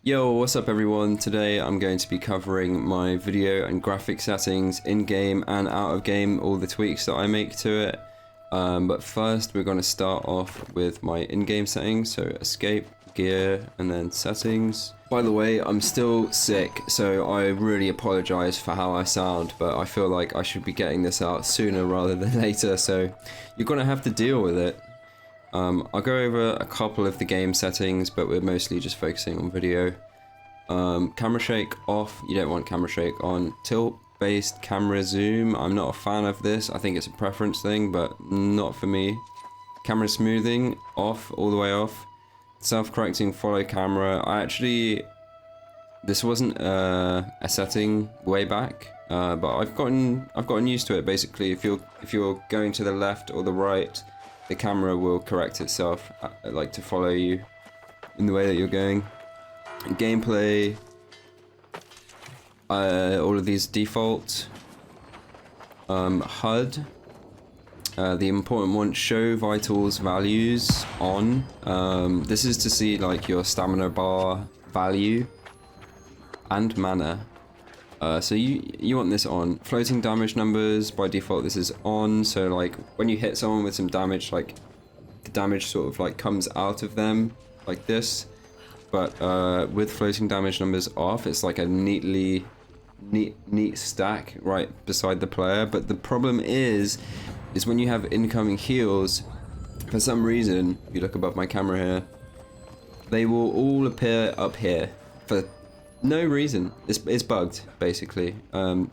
Yo, what's up everyone? Today I'm going to be covering my video and graphic settings in-game and out-of-game, all the tweaks that I make to it. But first we're going to start off with my in-game settings, so escape, gear, and then settings. By the way, I'm still sick, so I really apologize for how I sound, but I feel like I should be getting this out sooner rather than later, so you're going to have to deal with it. I'll go over a couple of the game settings, but we're mostly just focusing on video. Camera shake off, you don't want camera shake on. Tilt based camera zoom, I'm not a fan of this. I think it's a preference thing, but not for me. Camera smoothing off, all the way off. Self-correcting follow camera, this wasn't a setting way back, but I've gotten used to it. Basically, if you're going to the left or the right, the camera will correct itself, like to follow you in the way that you're going. Gameplay, all of these default. HUD, the important one, show vitals values on. This is to see like your stamina bar value and mana. So you want this on. Floating damage numbers, by default this is on, so like when you hit someone with some damage, like the damage sort of like comes out of them like this, but with floating damage numbers off, it's like a neat stack right beside the player. But the problem is when you have incoming heals, for some reason, if you look above my camera here, they will all appear up here for no reason. It's bugged, basically.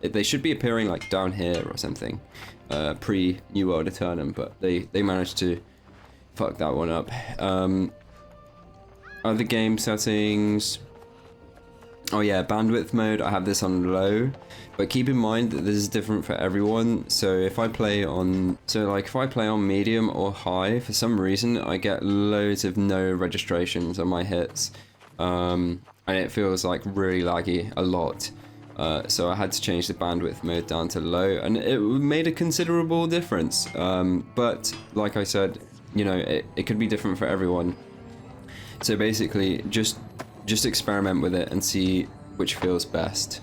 They should be appearing like down here or something, pre New World Aeternum, but they managed to fuck that one up. Other game settings. Oh yeah, bandwidth mode, I have this on low, but keep in mind that this is different for everyone. So if I play on medium or high, for some reason I get loads of no registrations on my hits. And it feels like really laggy a lot, so I had to change the bandwidth mode down to low, and it made a considerable difference. But like I said, you know, it could be different for everyone. So basically, just experiment with it and see which feels best.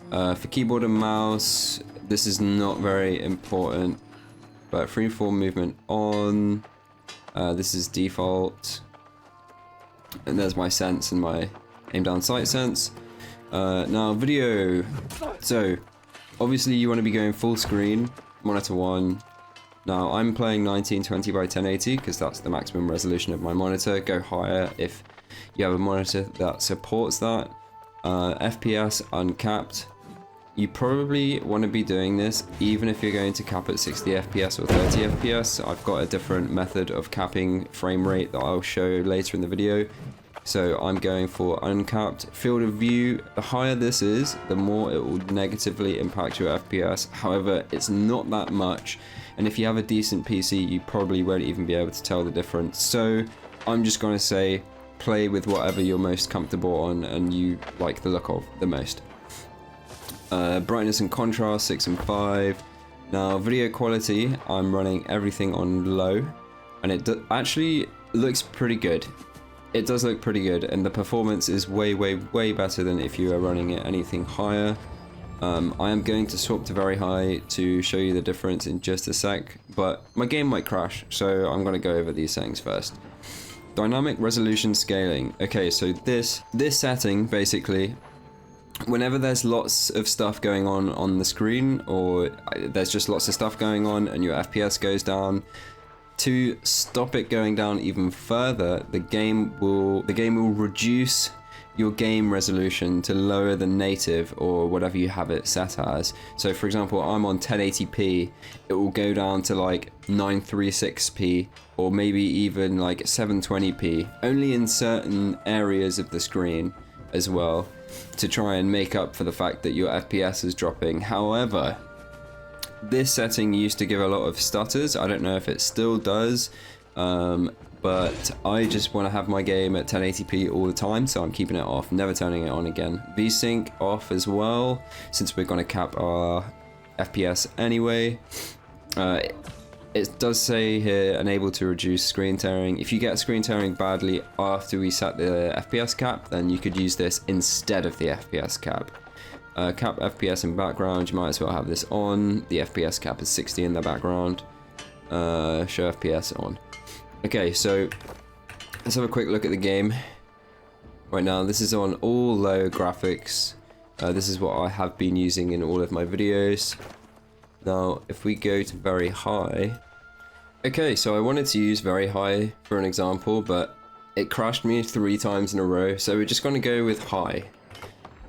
For keyboard and mouse, this is not very important, but freeform movement on. This is default. And there's my sense and my aim down sight sense. Now video. So obviously you want to be going full screen, monitor 1. Now I'm playing 1920 by 1080 because that's the maximum resolution of my monitor. Go higher if you have a monitor that supports that. FPS uncapped. You probably want to be doing this even if you're going to cap at 60 FPS or 30 FPS. I've got a different method of capping frame rate that I'll show later in the video. So I'm going for uncapped. Field of view, the higher this is, the more it will negatively impact your FPS. However, it's not that much. And if you have a decent PC, you probably won't even be able to tell the difference. So I'm just going to say, play with whatever you're most comfortable on and you like the look of the most. Brightness and contrast 6 and 5. Now video quality, I'm running everything on low, and it actually looks pretty good. It does look pretty good, and the performance is way better than if you are running it anything higher. I am going to swap to very high to show you the difference in just a sec, but my game might crash, so I'm going to go over these settings first. Dynamic resolution scaling. Okay, so this setting basically, whenever there's lots of stuff going on the screen, or there's just lots of stuff going on and your FPS goes down, to stop it going down even further, the game will reduce your game resolution to lower than native or whatever you have it set as. So for example, I'm on 1080p, it will go down to like 936p or maybe even like 720p, only in certain areas of the screen as well, to try and make up for the fact that your FPS is dropping. However, this setting used to give a lot of stutters. I don't know if it still does, but I just want to have my game at 1080p all the time, so I'm keeping it off, never turning it on again. VSync off as well, since we're going to cap our FPS anyway. it does say here enable to reduce screen tearing. If you get screen tearing badly after we set the FPS cap, then you could use this instead of the FPS cap. Cap FPS in background, you might as well have this on. The FPS cap is 60 in the background. Show FPS on. Okay, so let's have a quick look at the game. Right now, this is on all low graphics. This is what I have been using in all of my videos. Now, if we go to very high... Okay, so I wanted to use very high for an example, but it crashed me 3 times in a row, so we're just going to go with high.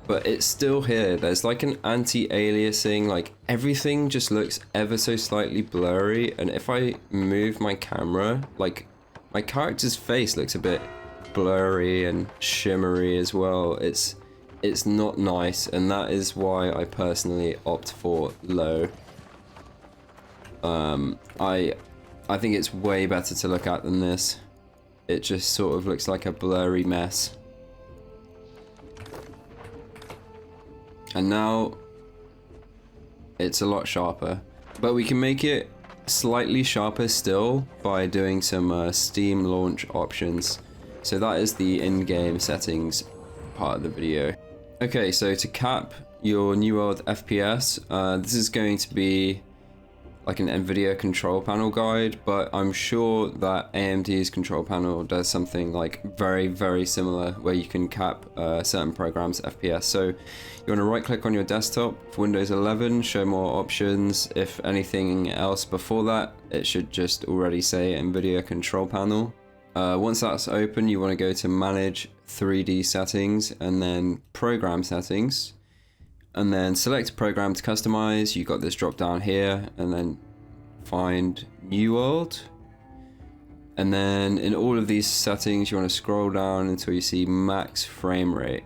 But it's still here. There's like an anti-aliasing, like everything just looks ever so slightly blurry, and if I move my camera, like my character's face looks a bit blurry and shimmery as well. It's not nice, and that is why I personally opt for low. I think it's way better to look at than this. It just sort of looks like a blurry mess. And now it's a lot sharper, but we can make it slightly sharper still by doing some Steam launch options. So that is the in-game settings part of the video. Okay, so to cap your New World FPS, this is going to be like an NVIDIA control panel guide, but I'm sure that AMD's control panel does something like very similar where you can cap certain programs FPS. So you want to right click on your desktop for Windows 11, show more options. If anything else before that, it should just already say NVIDIA control panel. Once that's open, you want to go to manage 3D settings and then program settings, and then select a program to customize. You got this drop down here, and then find New World, and then in all of these settings you want to scroll down until you see max frame rate.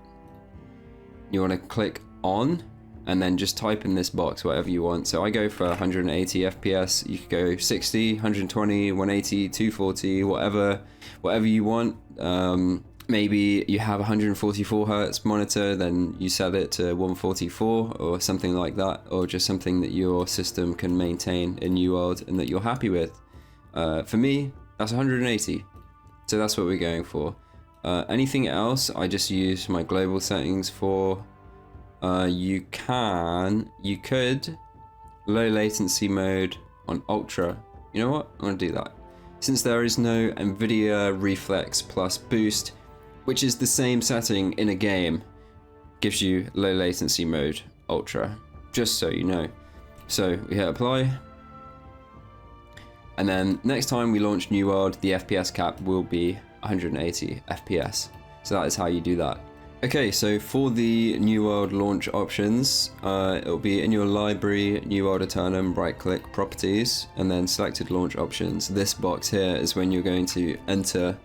You want to click on and then just type in this box whatever you want. So I go for 180 FPS. You could go 60, 120, 180, 240, whatever you want. Maybe you have 144 Hertz monitor, then you set it to 144 or something like that, or just something that your system can maintain in New World and that you're happy with. For me, that's 180, so that's what we're going for. Anything else, I just use my global settings for. You could low latency mode on ultra. You know what? I'm gonna do that. Since there is no NVIDIA Reflex Plus Boost, which is the same setting in a game, gives you low latency mode ultra, just so you know. So we hit apply, and then next time we launch New World, the FPS cap will be 180 FPS. So that is how you do that. Okay, so for the New World launch options, it'll be in your library, New World Aeternum, right click properties, and then selected launch options. This box here is when you're going to enter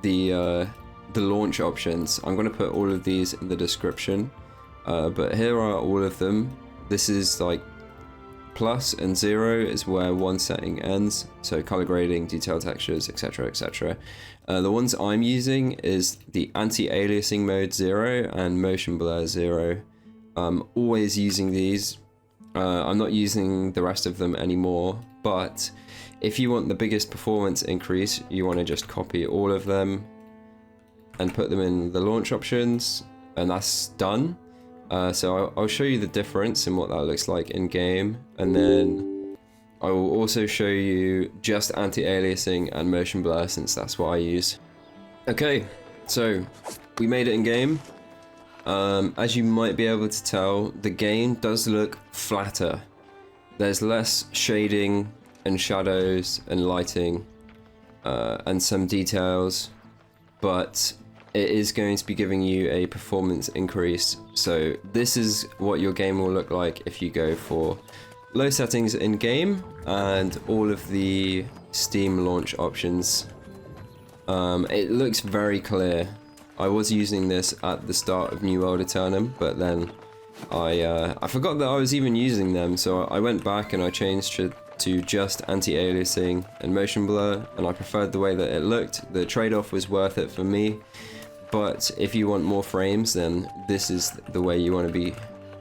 the launch options. I'm going to put all of these in the description, but here are all of them. This is like plus and 0 is where one setting ends, so color grading, detail textures, etc, etc. The ones I'm using is the anti-aliasing mode 0 and motion blur 0. I'm always using these. I'm not using the rest of them anymore, but if you want the biggest performance increase, you want to just copy all of them and put them in the launch options, and that's done. So I'll show you the difference in what that looks like in game, and then I will also show you just anti-aliasing and motion blur, since that's what I use. Okay, so we made it in game. As you might be able to tell, the game does look flatter. There's less shading and shadows and lighting and some details, but it is going to be giving you a performance increase. So this is what your game will look like if you go for low settings in game and all of the Steam launch options. It looks very clear. I was using this at the start of New World Aeternum, but then I forgot that I was even using them, so I went back and I changed to just anti-aliasing and motion blur, and I preferred the way that it looked. The trade-off was worth it for me, but if you want more frames, then this is the way you want to be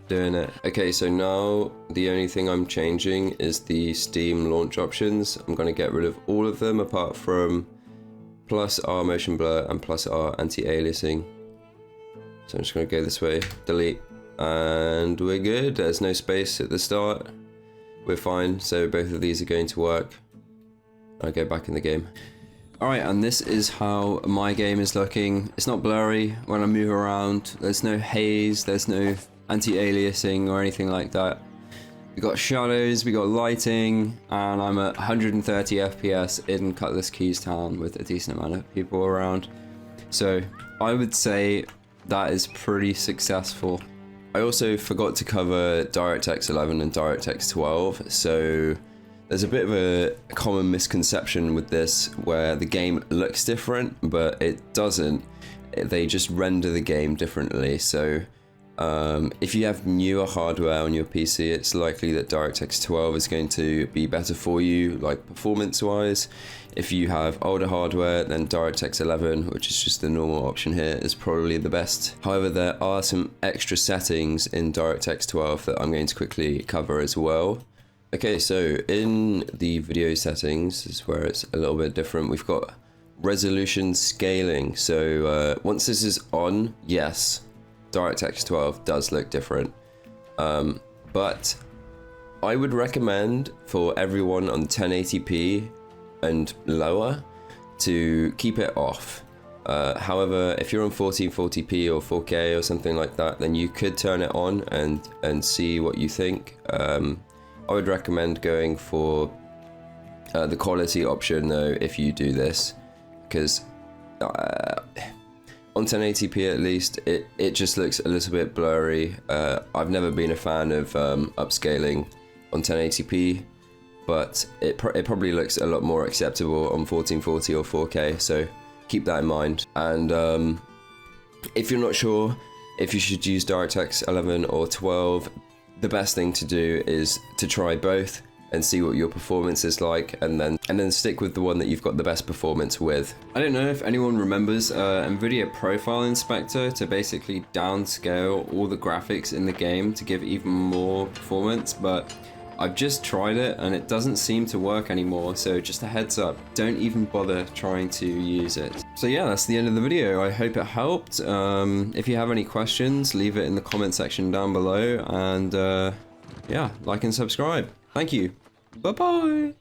doing it. Okay, so now the only thing I'm changing is the Steam launch options. I'm going to get rid of all of them apart from +R motion blur and +R anti-aliasing. So I'm just going to go this way, delete, and we're good. There's no space at the start. We're fine, so both of these are going to work. I'll go back in the game. Alright, and this is how my game is looking. It's not blurry when I move around. There's no haze, there's no anti-aliasing or anything like that. We got shadows, we got lighting, and I'm at 130 FPS in Cutlass Keys Town with a decent amount of people around. So I would say that is pretty successful. I also forgot to cover DirectX 11 and DirectX 12, so there's a bit of a common misconception with this where the game looks different, but it doesn't. They just render the game differently. So if you have newer hardware on your PC, it's likely that DirectX 12 is going to be better for you, like performance-wise. If you have older hardware, then DirectX 11, which is just the normal option here, is probably the best. However, there are some extra settings in DirectX 12 that I'm going to quickly cover as well. Okay, so in the video settings, this is where it's a little bit different. We've got resolution scaling. So once this is on, yes, DirectX 12 does look different. But I would recommend for everyone on 1080p and lower to keep it off. However, if you're on 1440p or 4K or something like that, then you could turn it on and see what you think. I would recommend going for the quality option though if you do this, because on 1080p at least it just looks a little bit blurry. I've never been a fan of upscaling on 1080p, but it probably looks a lot more acceptable on 1440 or 4K, so keep that in mind. And if you're not sure if you should use DirectX 11 or 12, the best thing to do is to try both and see what your performance is like, and then stick with the one that you've got the best performance with. I don't know if anyone remembers NVIDIA Profile Inspector to basically downscale all the graphics in the game to give even more performance, but I've just tried it and it doesn't seem to work anymore, so just a heads up, don't even bother trying to use it. So yeah, that's the end of the video. I hope it helped. If you have any questions, leave it in the comment section down below, and yeah, like and subscribe. Thank you. Bye-bye.